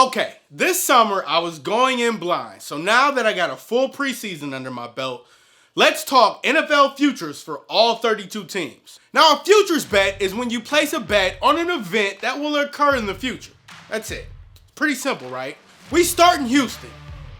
Okay, this summer I was going in blind, so now that I got a full preseason under my belt, let's talk NFL futures for all 32 teams. Now, a futures bet is when you place a bet on an event that will occur in the future. That's it. Pretty simple, right? We start in Houston.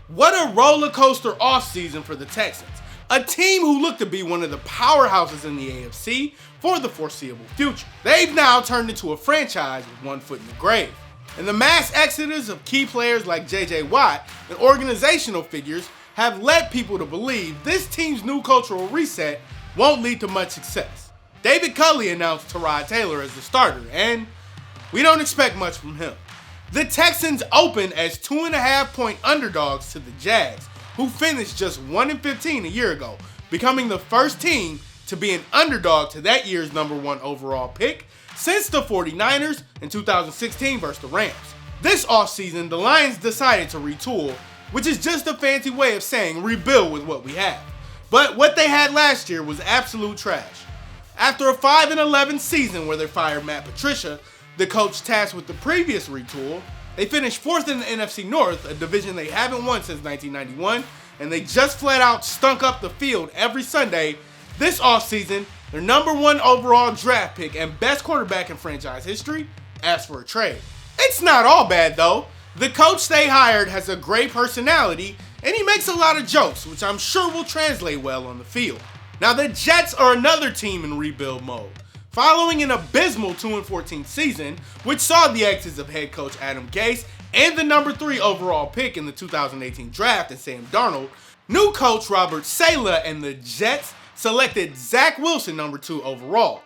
What a roller coaster offseason for the Texans, a team who look to be one of the powerhouses in the AFC for the foreseeable future. They've now turned into a franchise with one foot in the grave. And the mass exodus of key players like J.J. Watt and organizational figures have led people to believe this team's new cultural reset won't lead to much success. David Culley announced Tyrod Taylor as the starter, and we don't expect much from him. The Texans opened as 2.5-point underdogs to the Jags, who finished just 1-15 a year ago, becoming the first team to be an underdog to that year's number 1 overall pick since the 49ers in 2016 versus the Rams. This offseason, the Lions decided to retool, which is just a fancy way of saying rebuild with what we have. But what they had last year was absolute trash. After a 5-11 season where they fired Matt Patricia, the coach tasked with the previous retool, they finished 4th in the NFC North, a division they haven't won since 1991, and they just flat out stunk up the field every Sunday. This offseason, their number 1 overall draft pick and best quarterback in franchise history asked for a trade. It's not all bad though. The coach they hired has a great personality and he makes a lot of jokes, which I'm sure will translate well on the field. Now the Jets are another team in rebuild mode. Following an abysmal 2-14 season, which saw the exits of head coach Adam Gase and the number 3 overall pick in the 2018 draft in Sam Darnold, new coach Robert Saleh and the Jets selected Zach Wilson number 2 overall.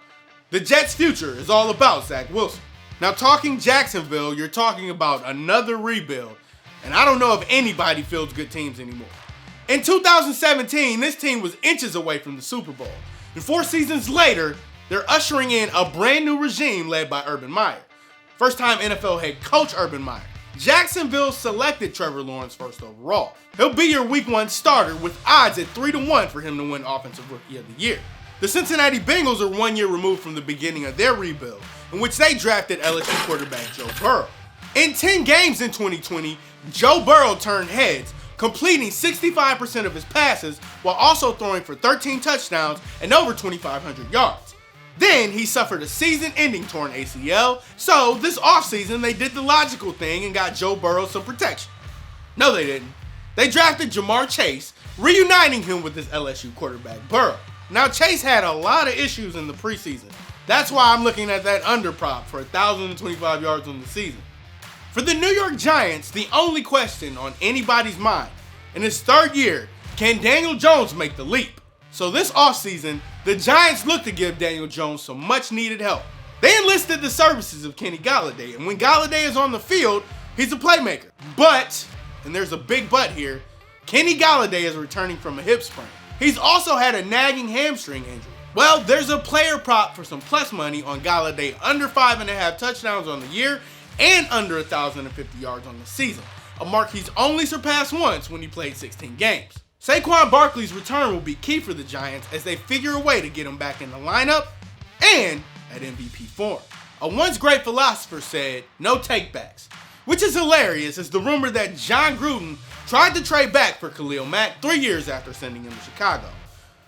The Jets' future is all about Zach Wilson. Now talking Jacksonville, you're talking about another rebuild, and I don't know if anybody fields good teams anymore. In 2017, this team was inches away from the Super Bowl, and 4 seasons later, they're ushering in a brand new regime led by Urban Meyer. First time NFL head coach Urban Meyer. Jacksonville selected Trevor Lawrence first overall. He'll be your week 1 starter with odds at 3-1 for him to win Offensive Rookie of the Year. The Cincinnati Bengals are 1 year removed from the beginning of their rebuild, in which they drafted LSU quarterback Joe Burrow. In 10 games in 2020, Joe Burrow turned heads, completing 65% of his passes while also throwing for 13 touchdowns and over 2,500 yards. Then he suffered a season-ending torn ACL, so this offseason they did the logical thing and got Joe Burrow some protection. No, they didn't. They drafted Jamar Chase, reuniting him with his LSU quarterback Burrow. Now Chase had a lot of issues in the preseason. That's why I'm looking at that under prop for 1,025 yards on the season. For the New York Giants, the only question on anybody's mind, in his 3rd year, can Daniel Jones make the leap? So this offseason, the Giants look to give Daniel Jones some much needed help. They enlisted the services of Kenny Golladay, and when Golladay is on the field, he's a playmaker. But, and there's a big but here, Kenny Golladay is returning from a hip sprain. He's also had a nagging hamstring injury. Well, there's a player prop for some plus money on Golladay under 5.5 touchdowns on the year and under 1,050 yards on the season, a mark he's only surpassed once when he played 16 games. Saquon Barkley's return will be key for the Giants as they figure a way to get him back in the lineup and at MVP form. A once great philosopher said, no takebacks, which is hilarious as the rumor that John Gruden tried to trade back for Khalil Mack 3 years after sending him to Chicago.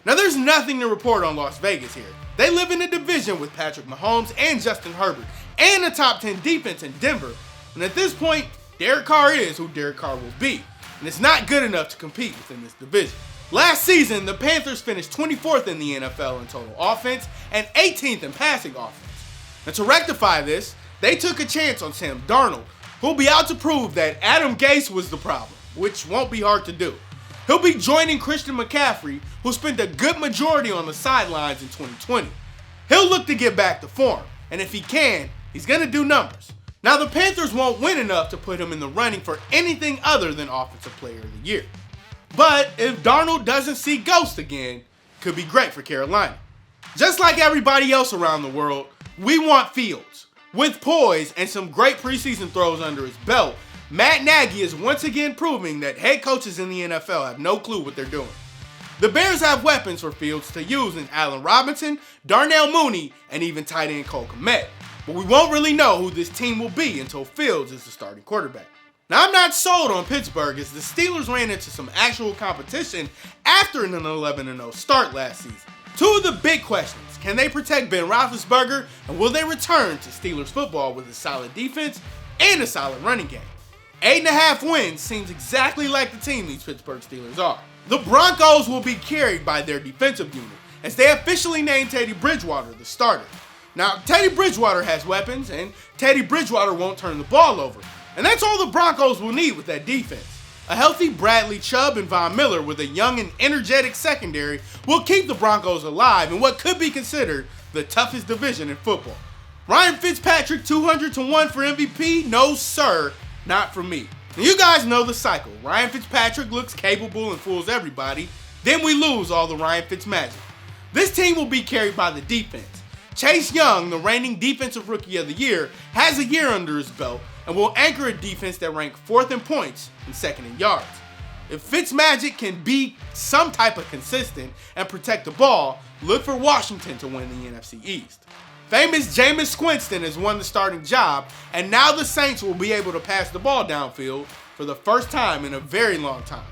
Now there's nothing to report on Las Vegas here. They live in a division with Patrick Mahomes and Justin Herbert and a top 10 defense in Denver. And at this point, Derek Carr is who Derek Carr will be. And it's not good enough to compete within this division. Last season, the Panthers finished 24th in the NFL in total offense and 18th in passing offense. Now to rectify this, they took a chance on Sam Darnold, who'll be out to prove that Adam Gase was the problem, which won't be hard to do. He'll be joining Christian McCaffrey, who spent a good majority on the sidelines in 2020. He'll look to get back to form, and if he can, he's going to do numbers. Now, the Panthers won't win enough to put him in the running for anything other than Offensive Player of the Year. But if Darnold doesn't see ghosts again, could be great for Carolina. Just like everybody else around the world, we want Fields. With poise and some great preseason throws under his belt, Matt Nagy is once again proving that head coaches in the NFL have no clue what they're doing. The Bears have weapons for Fields to use in Allen Robinson, Darnell Mooney, and even tight end Cole Kmet. But we won't really know who this team will be until Fields is the starting quarterback. Now, I'm not sold on Pittsburgh as the Steelers ran into some actual competition after an 11-0 start last season. Two of the big questions: can they protect Ben Roethlisberger, and will they return to Steelers football with a solid defense and a solid running game? 8.5 wins seems exactly like the team these Pittsburgh Steelers are. The Broncos will be carried by their defensive unit, as they officially named Teddy Bridgewater the starter. Now, Teddy Bridgewater has weapons, and Teddy Bridgewater won't turn the ball over. And that's all the Broncos will need with that defense. A healthy Bradley Chubb and Von Miller with a young and energetic secondary will keep the Broncos alive in what could be considered the toughest division in football. Ryan Fitzpatrick 200-1 for MVP? No sir, not for me. Now, you guys know the cycle. Ryan Fitzpatrick looks capable and fools everybody. Then we lose all the Ryan Fitzmagic. This team will be carried by the defense. Chase Young, the reigning Defensive Rookie of the Year, has a year under his belt and will anchor a defense that ranked 4th in points and 2nd in yards. If Fitzmagic can be some type of consistent and protect the ball, look for Washington to win the NFC East. Famous Jameis Winston has won the starting job, and now the Saints will be able to pass the ball downfield for the first time in a very long time.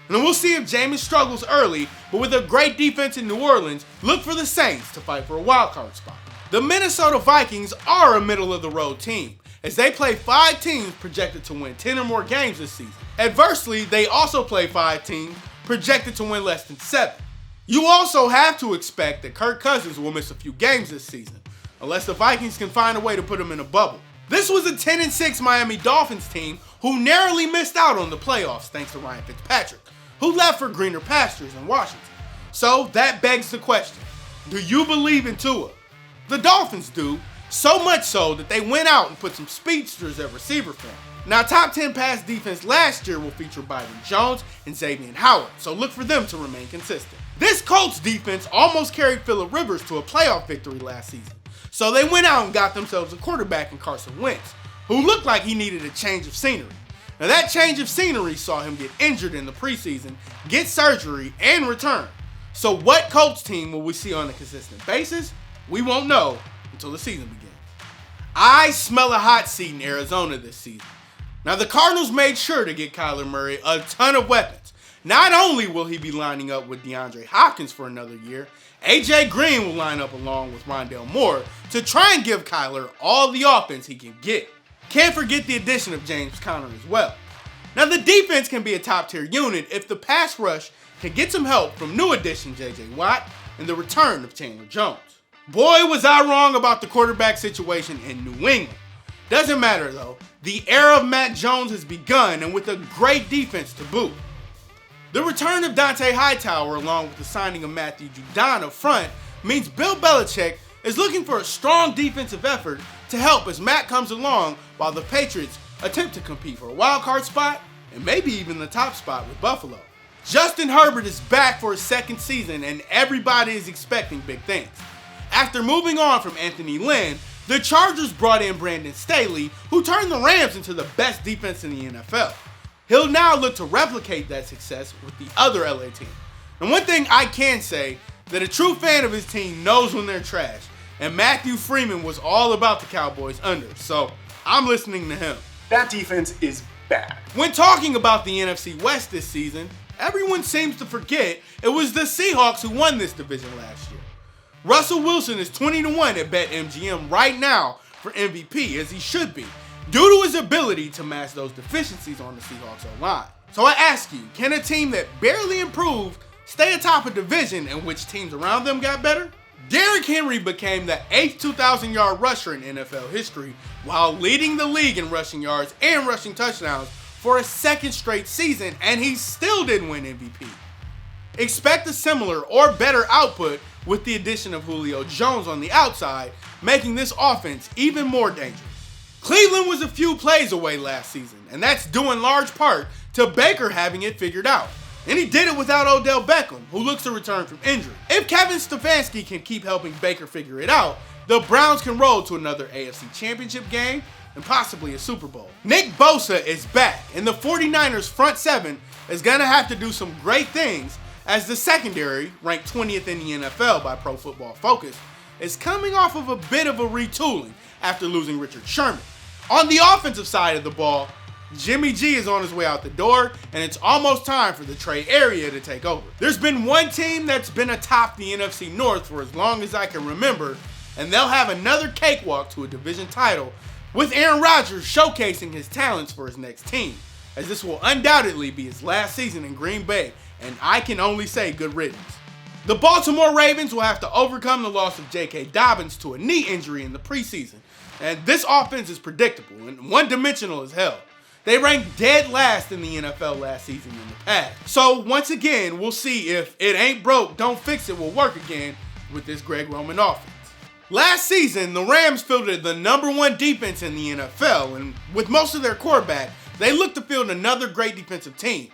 And then we'll see if Jameis struggles early, but with a great defense in New Orleans, look for the Saints to fight for a wildcard spot. The Minnesota Vikings are a middle-of-the-road team, as they play 5 teams projected to win 10 or more games this season. Adversely, they also play 5 teams projected to win less than 7. You also have to expect that Kirk Cousins will miss a few games this season, unless the Vikings can find a way to put him in a bubble. This was a 10-6 Miami Dolphins team who narrowly missed out on the playoffs thanks to Ryan Fitzpatrick, who left for greener pastures in Washington. So that begs the question: do you believe in Tua? The Dolphins do, so much so that they went out and put some speedsters at receiver for him. Now, top 10 pass defense last year will feature Byron Jones and Xavier Howard, so look for them to remain consistent. This Colts defense almost carried Phillip Rivers to a playoff victory last season, so they went out and got themselves a quarterback in Carson Wentz, who looked like he needed a change of scenery. Now, that change of scenery saw him get injured in the preseason, get surgery, and return. So what Colts team will we see on a consistent basis? We won't know until the season begins. I smell a hot seat in Arizona this season. Now, the Cardinals made sure to get Kyler Murray a ton of weapons. Not only will he be lining up with DeAndre Hopkins for another year, AJ Green will line up along with Rondale Moore to try and give Kyler all the offense he can get. Can't forget the addition of James Conner as well. Now, the defense can be a top-tier unit if the pass rush can get some help from new addition J.J. Watt and the return of Chandler Jones. Boy, was I wrong about the quarterback situation in New England. Doesn't matter though, the era of Mac Jones has begun, and with a great defense to boot. The return of Dante Hightower along with the signing of Matthew Judon up front means Bill Belichick is looking for a strong defensive effort to help as Mac comes along while the Patriots attempt to compete for a wild card spot and maybe even the top spot with Buffalo. Justin Herbert is back for his 2nd season, and everybody is expecting big things. After moving on from Anthony Lynn, the Chargers brought in Brandon Staley, who turned the Rams into the best defense in the NFL. He'll now look to replicate that success with the other LA team. And one thing I can say, that a true fan of his team knows when they're trash, and Matthew Freeman was all about the Cowboys under, so I'm listening to him. That defense is bad. When talking about the NFC West this season, everyone seems to forget it was the Seahawks who won this division last year. Russell Wilson is 20-1 at BetMGM right now for MVP, as he should be, due to his ability to mask those deficiencies on the Seahawks O-line. So I ask you, can a team that barely improved stay atop a division in which teams around them got better? Derrick Henry became the 8th 2,000-yard rusher in NFL history while leading the league in rushing yards and rushing touchdowns for a 2nd straight season, and he still didn't win MVP. Expect a similar or better output with the addition of Julio Jones on the outside, making this offense even more dangerous. Cleveland was a few plays away last season, and that's due in large part to Baker having it figured out. And he did it without Odell Beckham, who looks to return from injury. If Kevin Stefanski can keep helping Baker figure it out, the Browns can roll to another AFC Championship game and possibly a Super Bowl. Nick Bosa is back, and the 49ers front 7 is going to have to do some great things, as the secondary, ranked 20th in the NFL by Pro Football Focus, is coming off of a bit of a retooling after losing Richard Sherman. On the offensive side of the ball, Jimmy G is on his way out the door, and it's almost time for the Trey area to take over. There's been one team that's been atop the NFC North for as long as I can remember, and they'll have another cakewalk to a division title, with Aaron Rodgers showcasing his talents for his next team, as this will undoubtedly be his last season in Green Bay, and I can only say good riddance. The Baltimore Ravens will have to overcome the loss of J.K. Dobbins to a knee injury in the preseason, and this offense is predictable and one-dimensional as hell. They ranked dead last in the NFL last season in the past. So once again, we'll see if it ain't broke, don't fix it will work again with this Greg Roman offense. Last season, the Rams fielded the #1 defense in the NFL, and with most of their quarterback, they look to field another great defensive team.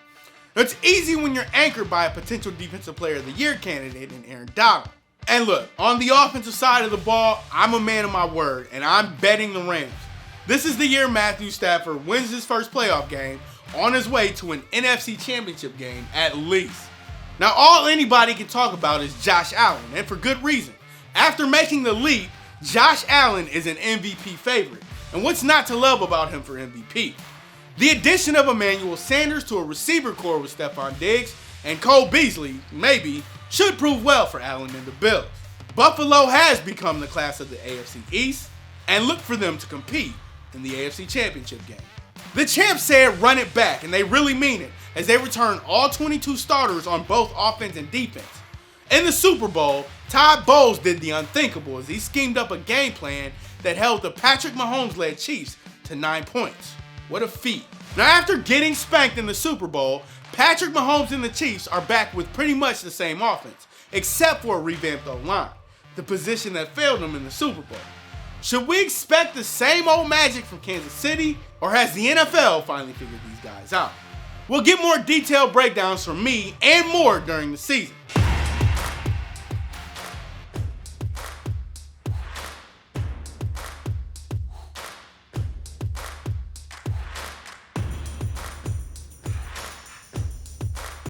It's easy when you're anchored by a potential Defensive Player of the Year candidate in Aaron Donald. And look, on the offensive side of the ball, I'm a man of my word, and I'm betting the Rams. This is the year Matthew Stafford wins his first playoff game on his way to an NFC Championship game at least. Now, all anybody can talk about is Josh Allen, and for good reason. After making the leap, Josh Allen is an MVP favorite, and what's not to love about him for MVP? The addition of Emmanuel Sanders to a receiver core with Stephon Diggs and Cole Beasley, maybe, should prove well for Allen and the Bills. Buffalo has become the class of the AFC East, and look for them to compete in the AFC Championship game. The champs said run it back, and they really mean it, as they return all 22 starters on both offense and defense. In the Super Bowl, Todd Bowles did the unthinkable as he schemed up a game plan that held the Patrick Mahomes-led Chiefs to 9 points. What a feat. Now, after getting spanked in the Super Bowl, Patrick Mahomes and the Chiefs are back with pretty much the same offense, except for a revamped O-line, the position that failed them in the Super Bowl. Should we expect the same old magic from Kansas City, or has the NFL finally figured these guys out? We'll get more detailed breakdowns from me and more during the season.